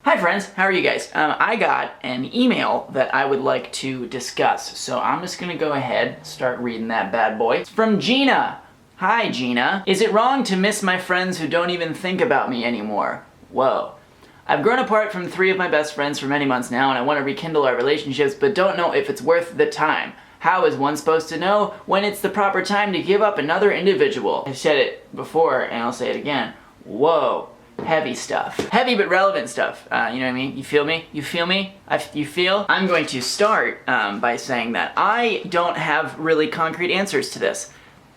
Hi friends, how are you guys? I got an email that I would like to discuss, so I'm just gonna go ahead, start reading that bad boy. It's from Gina. Hi Gina. Is it wrong to miss my friends who don't even think about me anymore? Whoa. I've grown apart from 3 of my best friends for many months now, and I want to rekindle our relationships, but don't know if it's worth the time. How is one supposed to know when it's the proper time to give up another individual? I've said it before, and I'll say it again. Whoa. Heavy stuff. Heavy but relevant stuff. You know what I mean? You feel me? You feel me? You feel? I'm going to start by saying that I don't have really concrete answers to this.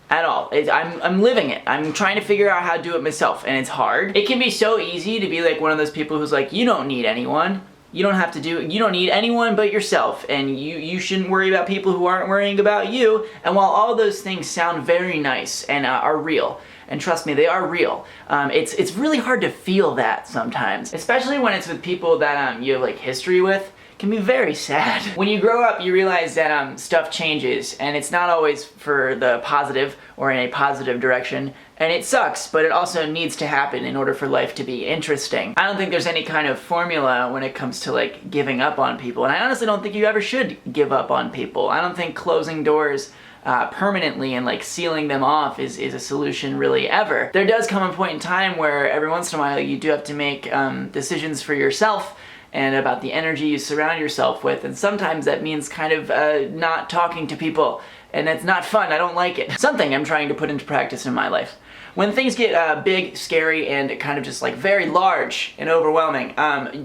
At all. I'm living it. I'm trying to figure out how to do it myself, and it's hard. It can be so easy to be like one of those people who's like, you don't need anyone. You don't need anyone but yourself, and you shouldn't worry about people who aren't worrying about you. And while all those things sound very nice and are real, and trust me, they are real, it's really hard to feel that sometimes, especially when it's with people that you have like history with. Can be very sad. When you grow up, you realize that stuff changes, and it's not always for the positive or in a positive direction, and it sucks, but it also needs to happen in order for life to be interesting. I don't think there's any kind of formula when it comes to like giving up on people, and I honestly don't think you ever should give up on people. I don't think closing doors permanently and like sealing them off is a solution really ever. There does come a point in time where every once in a while you do have to make decisions for yourself and about the energy you surround yourself with, and sometimes that means kind of not talking to people, and it's not fun. I don't like it. Something I'm trying to put into practice in my life. When things get big, scary, and kind of just like very large and overwhelming,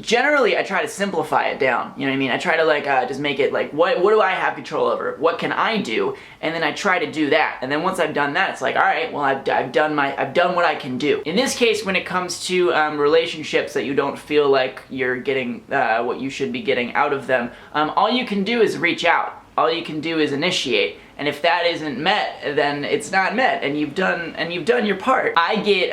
generally I try to simplify it down, you know what I mean? I try to like just make it like, what do I have control over? What can I do? And then I try to do that. And then once I've done that, it's like, all right, well I've done what I can do. In this case, when it comes to relationships that you don't feel like you're getting what you should be getting out of them, all you can do is reach out. All you can do is initiate. And if that isn't met, then it's not met, and you've done your part. I get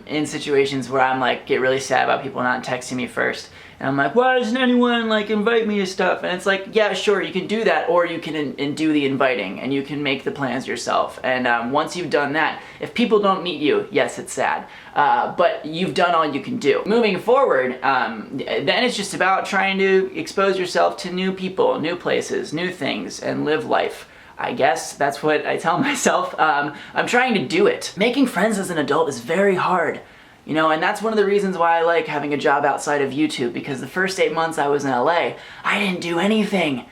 in situations where I'm like, get really sad about people not texting me first, and I'm like, why doesn't anyone like invite me to stuff? And it's like, yeah, sure, you can do that, or you can do the inviting, and you can make the plans yourself. And once you've done that, if people don't meet you, yes, it's sad, but you've done all you can do. Moving forward, then it's just about trying to expose yourself to new people, new places, new things, and live life. I guess that's what I tell myself. I'm trying to do it. Making friends as an adult is very hard, you know, and that's one of the reasons why I like having a job outside of YouTube, because the first 8 months I was in LA, I didn't do anything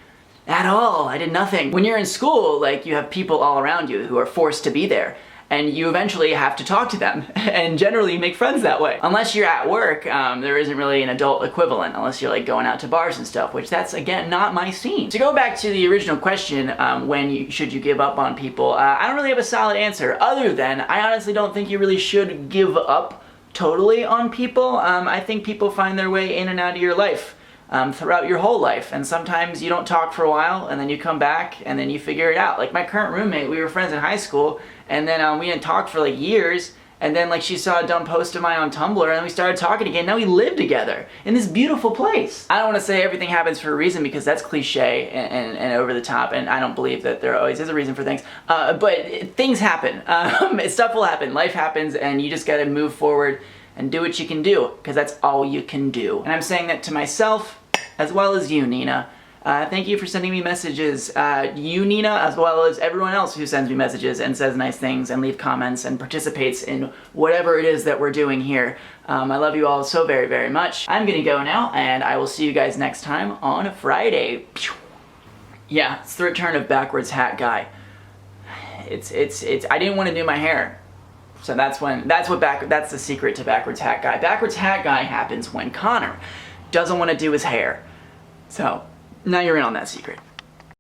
at all. I did nothing. When you're in school, like, you have people all around you who are forced to be there, and you eventually have to talk to them, and generally you make friends that way. Unless you're at work, there isn't really an adult equivalent, unless you're like going out to bars and stuff, which that's, again, not my scene. To go back to the original question, should you give up on people, I don't really have a solid answer, other than I honestly don't think you really should give up totally on people. I think people find their way in and out of your life. Throughout your whole life, and sometimes you don't talk for a while, and then you come back, and then you figure it out. Like my current roommate, we were friends in high school, and then we didn't talk for like years, and then like she saw a dumb post of mine on Tumblr, and then we started talking again. Now we live together in this beautiful place. I don't want to say everything happens for a reason, because that's cliche and over the top, and I don't believe that there always is a reason for things, but things happen. Stuff will happen, life happens, and you just gotta move forward and do what you can do, because that's all you can do. And I'm saying that to myself, as well as you, Nina. Thank you for sending me messages. You, Nina, as well as everyone else who sends me messages and says nice things and leave comments and participates in whatever it is that we're doing here. I love you all so very, very much. I'm gonna go now, and I will see you guys next time on Friday. Yeah, it's the return of Backwards Hat Guy. I didn't want to do my hair. So that's the secret to Backwards Hat Guy. Backwards Hat Guy happens when Connor doesn't want to do his hair. So, now you're in on that secret.